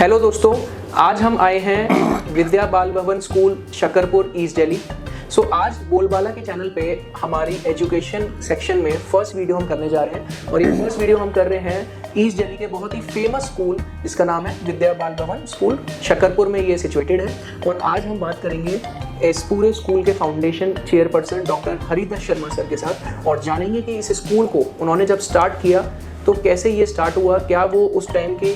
Hello दोस्तों, आज हम आए हैं विद्या बाल भवन स्कूल शकरपुर ईस्ट दिल्ली। आज बोलबाला के चैनल पे हमारी एजुकेशन सेक्शन में फर्स्ट वीडियो हम करने जा रहे हैं और ये फर्स्ट वीडियो हम कर रहे हैं ईस्ट दिल्ली के बहुत ही फेमस स्कूल जिसका नाम है विद्या बाल भवन स्कूल शकरपुर में ये सिचुएटेड है। और आज हम बात करेंगे इस पूरे स्कूल के foundation chairperson doctor Haridas Sharma sir के साथ और जानेंगे कि इस स्कूल को उन्होंने जब स्टार्ट किया तो कैसे ये स्टार्ट हुआ, क्या वो उस टाइम के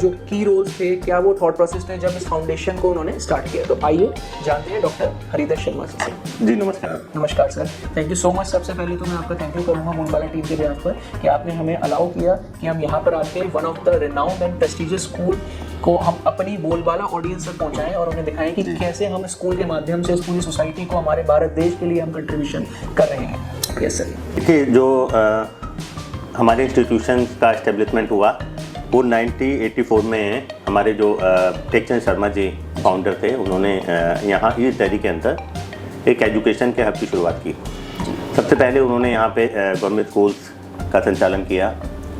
जो की रोल्स थे, क्या वो थॉट प्रोसेस थे जब इस फाउंडेशन को उन्होंने स्टार्ट किया। तो आइए जानते हैं डॉक्टर हरिदास शर्मा सर से। जी नमस्कार। नमस्कार sir, thank you so much. सबसे पहले तो मैं आपका थैंक यू करूँगा बोलबाला टीम के बिहाफ पर कि आपने हमें अलाउ किया कि हम यहाँ पर आके one of the renowned and prestigious school को हम अपनी बोलबाला ऑडियंस तक पहुँचाएं और उन्हें दिखाएं कि कैसे हम स्कूल के माध्यम से पूरी सोसाइटी को, हमारे भारत देश के लिए हम कंट्रीब्यूशन कर रहे हैं। Yes sir. देखिए, जो हमारे इंस्टीट्यूशन का इस्टेब्लिशमेंट हुआ वो 1984 में हमारे जो टेकचंद शर्मा जी फाउंडर थे, उन्होंने यहाँ ईस्ट दिल्ली के अंदर एक एजुकेशन के हब की शुरुआत की। सबसे पहले उन्होंने यहाँ पे गवर्नमेंट स्कूल्स का संचालन किया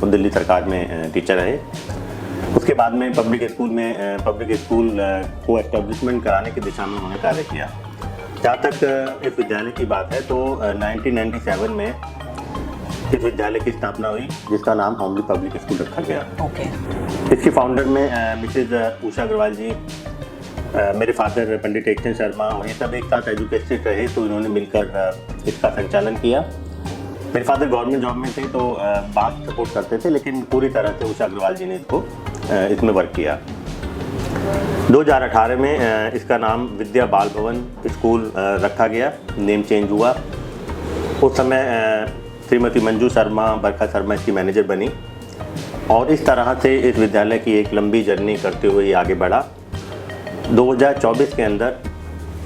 और दिल्ली सरकार में टीचर रहे। उसके बाद में पब्लिक स्कूल को एस्टेब्लिशमेंट कराने की दिशा में उन्होंने कार्य किया। जहाँ तक इस विद्यालय की बात है तो 1997 में इस विद्यालय की स्थापना हुई जिसका नाम होमली पब्लिक स्कूल रखा गया। इसकी फाउंडर में मिसेज उषा अग्रवाल जी, मेरे फादर पंडित टेकचंद शर्मा और ये सब एक साथ एजुकेटेड रहे तो इन्होंने मिलकर इसका संचालन किया। मेरे फादर गवर्नमेंट जॉब में थे तो बात सपोर्ट करते थे, लेकिन पूरी तरह से उषा अग्रवाल जी ने इसको इसमें वर्क किया। 2018 में इसका नाम विद्या बाल भवन स्कूल रखा गया, नेम चेंज हुआ। उस समय श्रीमती मंजू शर्मा बरखा शर्मा इसकी मैनेजर बनी और इस तरह से इस विद्यालय की एक लंबी जर्नी करते हुए ये आगे बढ़ा। 2024 के अंदर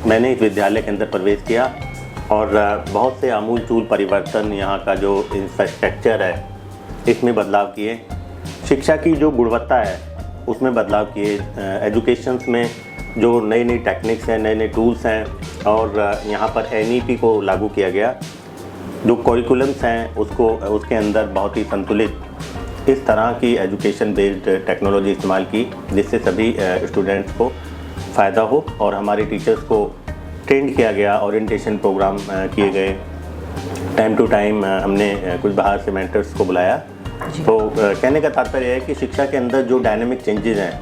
मैंने इस विद्यालय के अंदर प्रवेश किया और बहुत से आमूलचूल परिवर्तन, यहाँ का जो इंफ्रास्ट्रक्चर है इसमें बदलाव किए, शिक्षा की जो गुणवत्ता है उसमें बदलाव किए, एजुकेशन में जो नई नई टेक्निक्स हैं, नए नए टूल्स हैं और यहाँ पर NEP को लागू किया गया। जो करिकुलम्स हैं उसके अंदर बहुत ही संतुलित इस तरह की एजुकेशन बेस्ड टेक्नोलॉजी इस्तेमाल की जिससे सभी स्टूडेंट्स को फ़ायदा हो और हमारे टीचर्स को ट्रेंड किया गया, ओरिएंटेशन प्रोग्राम किए गए। टाइम टू टाइम हमने कुछ बाहर से मेंटर्स को बुलाया। तो कहने का तात्पर्य है कि शिक्षा के अंदर जो डायनेमिक चेंजेस हैं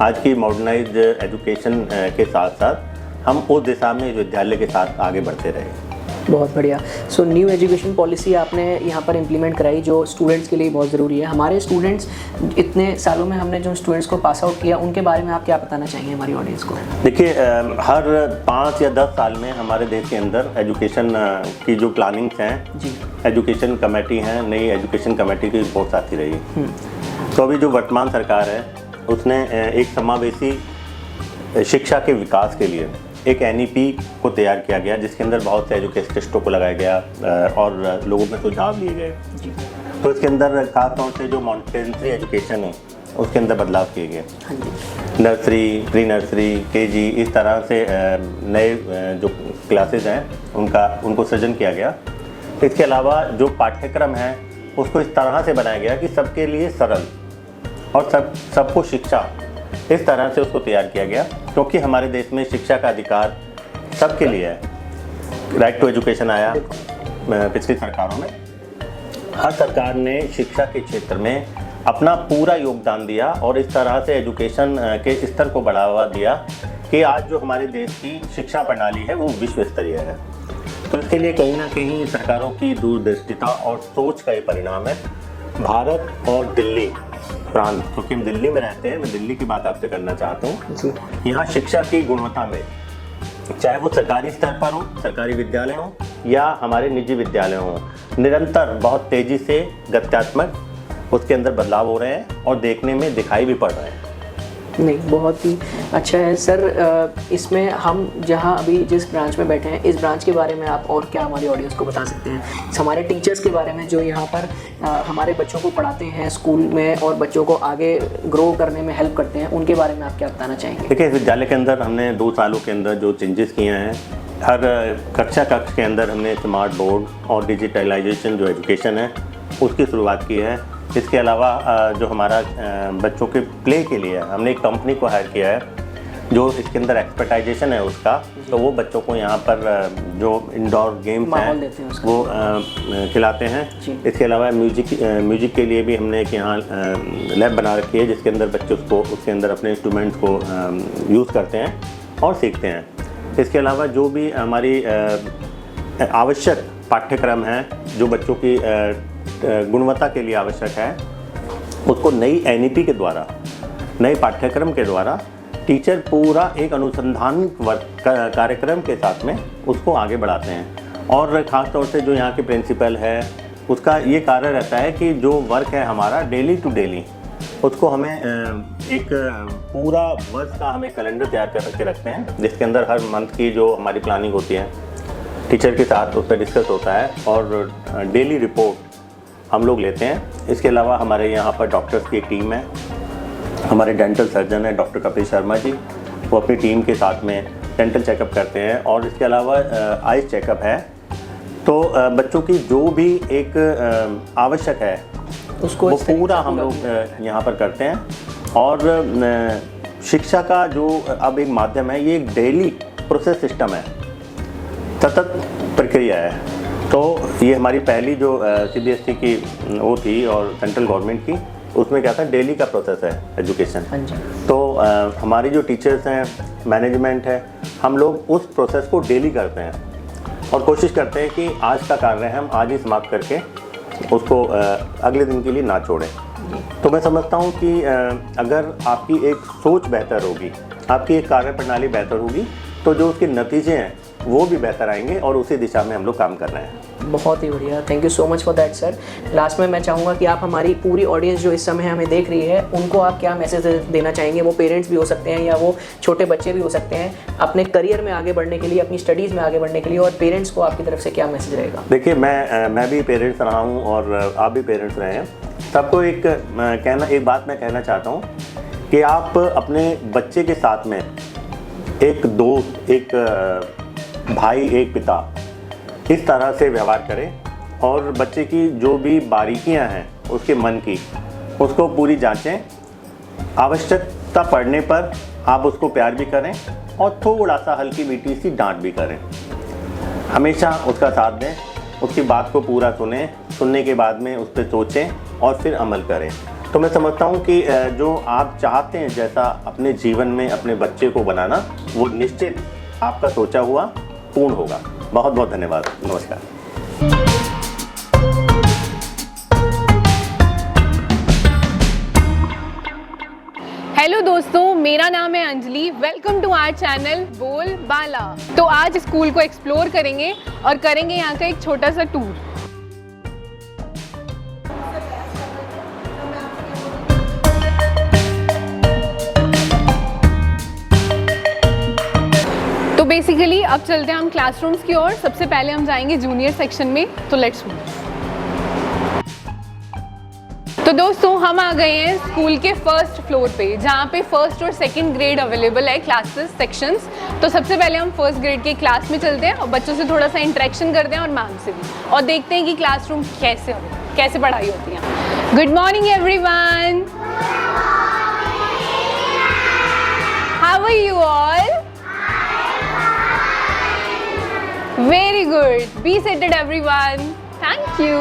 आज की मॉडर्नाइज्ड एजुकेशन के साथ साथ हम उस दिशा में विद्यालय के साथ आगे बढ़ते रहे। बहुत बढ़िया। न्यू एजुकेशन पॉलिसी आपने यहाँ पर इम्प्लीमेंट कराई जो स्टूडेंट्स के लिए बहुत ज़रूरी है। हमारे स्टूडेंट्स, इतने सालों में हमने जो स्टूडेंट्स को पास आउट किया, उनके बारे में आप क्या बताना चाहेंगे हमारी ऑडियंस को? देखिए, हर 5 या 10 साल में हमारे देश के अंदर एजुकेशन की जो प्लानिंग्स हैं जी, एजुकेशन कमेटी हैं, नई एजुकेशन कमेटी की रिपोर्ट्स आती रही। तो अभी जो वर्तमान सरकार है उसने एक समावेशी शिक्षा के विकास के लिए एक NEP को तैयार किया गया जिसके अंदर बहुत से एजुकेशनिस्टों को लगाया गया और लोगों में सुझाव लिए गए। तो इसके अंदर खास तौर से जो मॉन्टेसरी एजुकेशन है उसके अंदर बदलाव किए गए। नर्सरी, प्री नर्सरी, KG, इस तरह से नए जो क्लासेज हैं उनको सृजन किया गया। इसके अलावा जो पाठ्यक्रम है उसको इस तरह से बनाया गया कि सबके लिए सरल और सबको शिक्षा, इस तरह से उसको तैयार किया गया क्योंकि हमारे देश में शिक्षा का अधिकार सबके लिए है। राइट टू एजुकेशन आया पिछली सरकारों में। हर सरकार ने शिक्षा के क्षेत्र में अपना पूरा योगदान दिया और इस तरह से एजुकेशन के स्तर को बढ़ावा दिया कि आज जो हमारे देश की शिक्षा प्रणाली है वो विश्व स्तरीय है। तो इसके लिए कहीं ना कहीं सरकारों की दूरदृष्टिता और सोच का ये परिणाम है। भारत और दिल्ली प्रांत, क्योंकि हम दिल्ली में रहते हैं, मैं दिल्ली की बात आपसे करना चाहता हूँ। यहाँ शिक्षा की गुणवत्ता में, चाहे वो सरकारी स्तर पर हो, सरकारी विद्यालय हो या हमारे निजी विद्यालय हो, निरंतर बहुत तेज़ी से गत्यात्मक उसके अंदर बदलाव हो रहे हैं और देखने में दिखाई भी पड़ रहे हैं। नहीं, बहुत ही अच्छा है सर। इसमें हम जहाँ अभी जिस ब्रांच में बैठे हैं, इस ब्रांच के बारे में आप और क्या हमारी ऑडियंस को बता सकते हैं? हमारे टीचर्स के बारे में जो यहाँ पर हमारे बच्चों को पढ़ाते हैं स्कूल में और बच्चों को आगे ग्रो करने में हेल्प करते हैं, उनके बारे में आप क्या बताना चाहेंगे? देखिए, इस विद्यालय के अंदर हमने 2 सालों के अंदर जो चेंजेस किए हैं, हर कक्ष के अंदर हमने स्मार्ट बोर्ड और डिजिटलाइजेशन जो एजुकेशन है उसकी शुरुआत की है। इसके अलावा जो हमारा बच्चों के प्ले के लिए हमने एक कंपनी को हायर किया है जो इसके अंदर एक्सपर्टाइजेशन है उसका, तो वो बच्चों को यहाँ पर जो इंडोर गेम्स हैं वो खिलाते हैं। इसके अलावा म्यूजिक के लिए भी हमने एक यहाँ लैब बना रखी है जिसके अंदर बच्चे उसके अंदर अपने इंस्ट्रूमेंट्स को यूज़ करते हैं और सीखते हैं। इसके अलावा जो भी हमारी आवश्यक पाठ्यक्रम है जो बच्चों की गुणवत्ता के लिए आवश्यक है उसको नई NEP के द्वारा, नए पाठ्यक्रम के द्वारा टीचर पूरा एक अनुसंधान कार्यक्रम के साथ में उसको आगे बढ़ाते हैं। और ख़ास तौर से जो यहाँ के प्रिंसिपल है उसका ये कार्य रहता है कि जो वर्क है हमारा डेली टू डेली उसको हमें एक पूरा वर्ष का हमें कैलेंडर तैयार करके रखते हैं जिसके अंदर हर मंथ की जो हमारी प्लानिंग होती है टीचर के साथ उस पर डिस्कस होता है और डेली रिपोर्ट हम लोग लेते हैं। इसके अलावा हमारे यहाँ पर डॉक्टर्स की एक टीम है, हमारे डेंटल सर्जन है डॉक्टर कपिल शर्मा जी, वो अपनी टीम के साथ में डेंटल चेकअप करते हैं। और इसके अलावा आइज चेकअप है। तो बच्चों की जो भी एक आवश्यक है उसको वो पूरा हम लोग यहाँ पर करते हैं। और शिक्षा का जो अब एक माध्यम है ये एक डेली प्रोसेस सिस्टम है, सतत प्रक्रिया है। तो ये हमारी पहली जो CBSE की वो थी और सेंट्रल गवर्नमेंट की, उसमें क्या था डेली का प्रोसेस है एजुकेशन। तो हमारी जो टीचर्स हैं, मैनेजमेंट है, हम लोग उस प्रोसेस को डेली करते हैं और कोशिश करते हैं कि आज का कार्य हम आज ही समाप्त करके उसको अगले दिन के लिए ना छोड़ें। तो मैं समझता हूँ कि अगर आपकी एक सोच बेहतर होगी, आपकी एक कार्य प्रणाली बेहतर होगी तो जो उसके नतीजे हैं वो भी बेहतर आएंगे और उसी दिशा में हम लोग काम कर रहे हैं। बहुत ही बढ़िया, thank you so much for that sir. Last में मैं चाहूँगा कि आप हमारी पूरी ऑडियंस जो इस समय हमें देख रही है उनको आप क्या मैसेज देना चाहेंगे? वो पेरेंट्स भी हो सकते हैं या वो छोटे बच्चे भी हो सकते हैं, अपने करियर में आगे बढ़ने के लिए, अपनी स्टडीज़ में आगे बढ़ने के लिए, और पेरेंट्स को आपकी तरफ से क्या मैसेज रहेगा? देखिए, मैं भी पेरेंट्स रहा हूँ और आप भी पेरेंट्स रहे हैं। सबको एक बात मैं कहना चाहता हूँ कि आप अपने बच्चे के साथ में एक दोस्त, एक भाई, एक पिता, इस तरह से व्यवहार करें और बच्चे की जो भी बारीकियां हैं उसके मन की, उसको पूरी जांचें। आवश्यकता पड़ने पर आप उसको प्यार भी करें और थोड़ा सा हल्की मीठी सी डांट भी करें। हमेशा उसका साथ दें, उसकी बात को पूरा सुनें, सुनने के बाद में उस पर सोचें और फिर अमल करें। तो मैं समझता हूँ कि जो आप चाहते हैं जैसा अपने जीवन में अपने बच्चे को बनाना, वो निश्चित आपका सोचा हुआ पूर्ण होगा। बहुत बहुत धन्यवाद। नमस्कार। हेलो दोस्तों, मेरा नाम है Anjali. Welcome to our channel Bol Bala. तो आज स्कूल को एक्सप्लोर करेंगे और करेंगे यहाँ का एक छोटा सा टूर। तो बेसिकली अब चलते हैं हम क्लासरूम्स की ओर। सबसे पहले हम जाएंगे जूनियर सेक्शन में, तो लेट्स मूव। तो दोस्तों, हम आ गए हैं स्कूल के फर्स्ट फ्लोर पे, जहाँ पे फर्स्ट और सेकंड ग्रेड अवेलेबल है, क्लासेस, सेक्शंस। तो सबसे पहले हम फर्स्ट ग्रेड के क्लास में चलते हैं और बच्चों से थोड़ा सा इंटरेक्शन करते हैं और मैम से भी, और देखते हैं कि क्लासरूम कैसे पढ़ाई होती है। Good morning everyone, how are you all? Very good. Be seated, everyone. Thank you.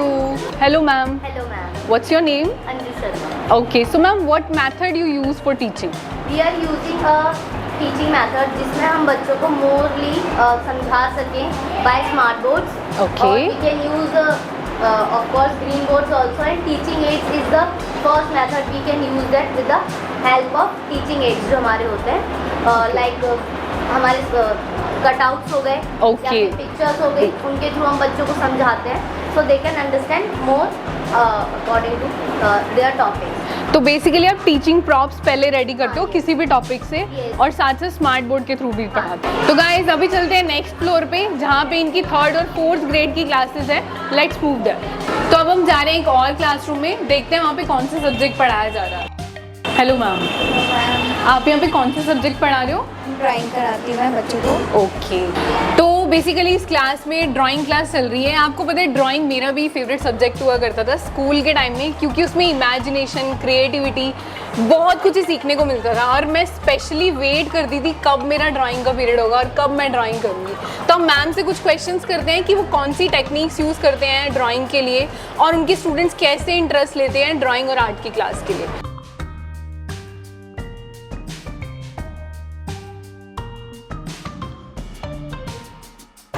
Hello, ma'am. Hello, ma'am. What's your name? Anjali Sharma. Okay. So, ma'am, what method you use for teaching? We are using a teaching method जिसमें हम बच्चों को मोरली समझा सकें by smart boards. Okay. Or we can use of course green boards also, and teaching aids is the first method we can use that with the help of teaching aids जो हमारे होते हैं, like हमारे cutouts हो गए, Okay. या pictures हो गई, उनके थ्रू हम बच्चों को समझाते हैं, so they can understand more according to their topics. तो बेसिकली आप टीचिंग प्रॉप्स पहले रेडी करते हो किसी भी टॉपिक से, Yes. और साथ से स्मार्ट बोर्ड के थ्रू भी पढ़ाते हो। तो गाइस, अभी चलते हैं नेक्स्ट फ्लोर पे, जहाँ पे इनकी थर्ड और फोर्थ ग्रेड की क्लासेस है। Let's move there. तो अब हम जा रहे हैं एक और क्लासरूम में, देखते हैं वहाँ पे कौन से सब्जेक्ट पढ़ाया जा रहा है। हेलो मैम, आप यहाँ पे कौन सा सब्जेक्ट पढ़ा रहे हो? ड्राइंग कराती हूँ मैं बच्चों को। ओके, तो बेसिकली इस क्लास में ड्राइंग क्लास चल रही है। आपको पता है ड्राइंग मेरा भी फेवरेट सब्जेक्ट हुआ करता था स्कूल के टाइम में, क्योंकि उसमें इमेजिनेशन, क्रिएटिविटी, बहुत कुछ सीखने को मिलता था। और मैं स्पेशली वेट करती थी कब मेरा ड्राइंग का पीरियड होगा और कब मैं ड्राइंग करूँगी। तो हम मैम से कुछ क्वेश्चंस करते हैं कि वो कौन सी टेक्निक्स यूज़ करते हैं ड्राइंग के लिए और उनके स्टूडेंट्स कैसे इंटरेस्ट लेते हैं ड्राइंग और आर्ट की क्लास के लिए।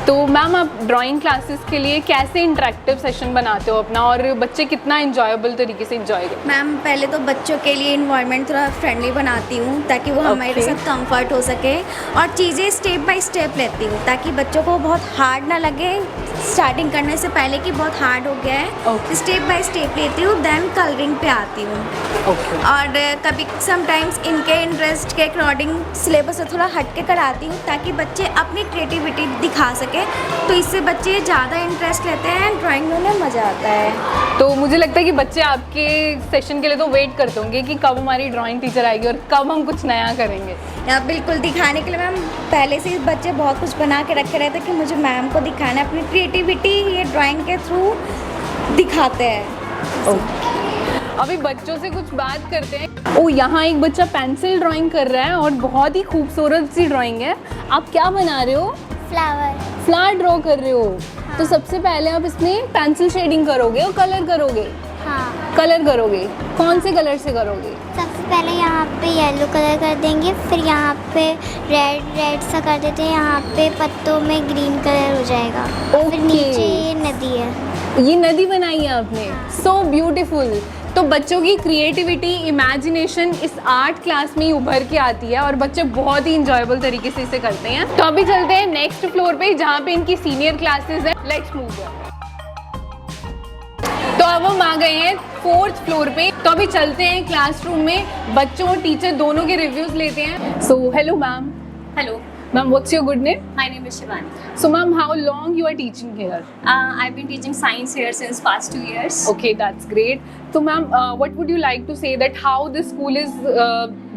तो मैम आप ड्राइंग क्लासेस के लिए कैसे इंटरेक्टिव सेशन बनाते हो अपना, और बच्चे कितना इंजॉयबल तरीके से इंजॉय करें? मैम पहले तो बच्चों के लिए इन्वायरमेंट थोड़ा फ्रेंडली बनाती हूँ ताकि वो हमारे साथ कंफर्ट हो सके, और चीज़ें स्टेप बाय स्टेप लेती हूँ ताकि बच्चों को बहुत हार्ड ना लगे स्टार्टिंग करने से पहले कि बहुत हार्ड हो गया है। स्टेप बाय स्टेप लेती हूँ, देन कलरिंग पे आती हूँ। और कभी समटाइम्स इनके इंटरेस्ट के अकॉर्डिंग सिलेबस से थोड़ा हट के कराती हूँ ताकि बच्चे अपनी क्रिएटिविटी दिखा सके, तो इससे बच्चे ज़्यादा इंटरेस्ट लेते हैं ड्राइंग में, उन्हें मज़ा आता है। तो मुझे लगता है कि बच्चे आपके सेशन के लिए तो वेट करते होंगे कि कब हमारी ड्राइंग टीचर आएगी और कब हम कुछ नया करेंगे। बिल्कुल, दिखाने के लिए मैम पहले से ही बच्चे बहुत कुछ बना के रखे रहते हैं कि मुझे मैम को दिखाना है, अपनी क्रिएटिविटी ये ड्राइंग के थ्रू दिखाते हैं। अभी बच्चों से कुछ बात करते हैं। ओ, यहाँ एक बच्चा पेंसिल ड्राइंग कर रहा है और बहुत ही खूबसूरत सी ड्राइंग है। आप क्या बना रहे हो? फ्लावर ड्रॉ कर रहे हो। हाँ। तो सबसे पहले आप इसमें पेंसिल शेडिंग करोगे और कलर करोगे। हाँ। कलर करोगे, कौन से कलर से करोगे? सबसे पहले यहाँ पे येलो कलर कर देंगे, फिर यहाँ पे रेड सा कर देते हैं, यहाँ पे पत्तों में ग्रीन कलर हो जाएगा। फिर नीचे ये नदी है। ये नदी बनाई है आपने, सो ब्यूटीफुल। तो बच्चों की क्रिएटिविटी, इमेजिनेशन इस आर्ट क्लास में ही उभर के आती है और बच्चे बहुत ही इंजॉयबल तरीके से इसे करते हैं। तो अभी चलते हैं नेक्स्ट फ्लोर पे जहाँ पे इनकी सीनियर क्लासेस हैं। Let's move there. तो अब हम आ गए हैं 4th फ्लोर पे। तो अभी चलते हैं क्लासरूम में, बच्चों और टीचर दोनों के रिव्यूज लेते हैं। So hello ma'am. Hello, Ma'am, what's your good name? my name is Shivani. So ma'am, how long you are teaching here? I've been teaching science here since past 2 years. Okay, that's great. So ma'am, what would you like to say that how this school is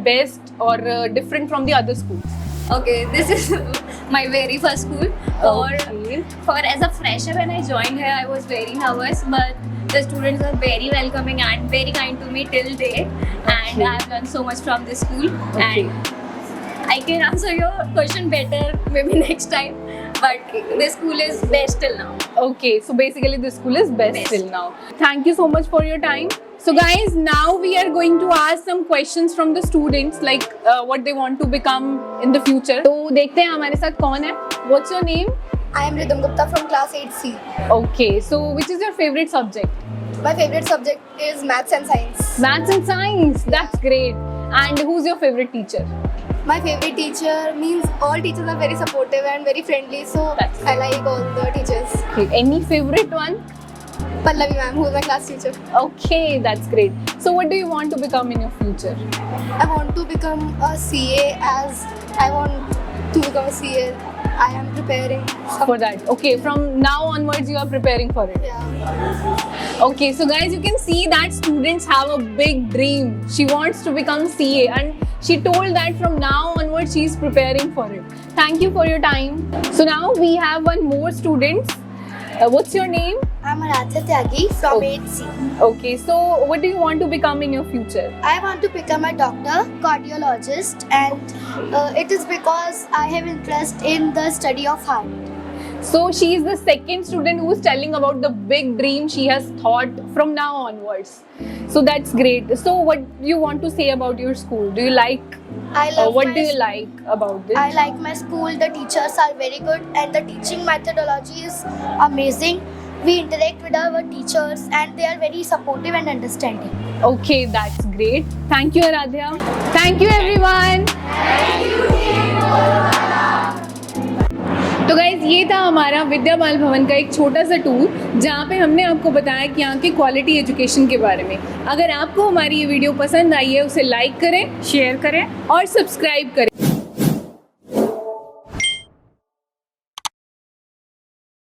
best or different from the other schools? Okay, this is my very first school. Okay. For as a fresher when I joined here, I was very nervous, but the students are very welcoming and very kind to me till date. And I've learned so much from this school. Okay. And I can answer your question better maybe next time. But this school is best till now. Okay, so basically this school is best till now. Thank you so much for your time. So guys, now we are going to ask some questions from the students, like what they want to become in the future. तो देखते हैं हमारे साथ कौन है. What's your name? I am Rhythm Gupta from class 8C. Okay, so which is your favorite subject? My favorite subject is maths and science. Maths and science. That's great. And who's your favorite teacher? My favorite teacher means all teachers are very supportive and very friendly, so That's I like all the teachers. Okay, any favorite one? Pallavi ma'am, who is my class teacher. Okay, that's great. So what do you want to become in your future? I want to become a CA as I want to become a CA. I am preparing For that. Okay, from now onwards you are preparing for it. Yeah. Okay, so guys, you can see that students have a big dream. She wants to become CA and she told that from now onwards she is preparing for it. Thank you for your time. So now we have one more student. What's your name? I am Aradhya Tyagi from Oh. 8C. Okay, so what do you want to become in your future? I want to become a doctor, cardiologist, and it is because I have interest in the study of heart. So she is the second student who is telling about the big dream she has thought from now onwards. So that's great. So what do you want to say about your school? Do you like I love what my do you like about this? I like my school. The teachers are very good and the teaching methodology is amazing. We interact with our teachers and they are very supportive and understanding. Okay, that's great. Thank you, Aradhya. Thank you, everyone. तो guys ये था हमारा विद्या बाल भवन का एक छोटा सा टूर जहाँ पे हमने आपको बताया कि यहाँ के क्वालिटी एजुकेशन के बारे में। अगर आपको हमारी ये वीडियो पसंद आई है उसे लाइक करें, शेयर करें और सब्सक्राइब करें।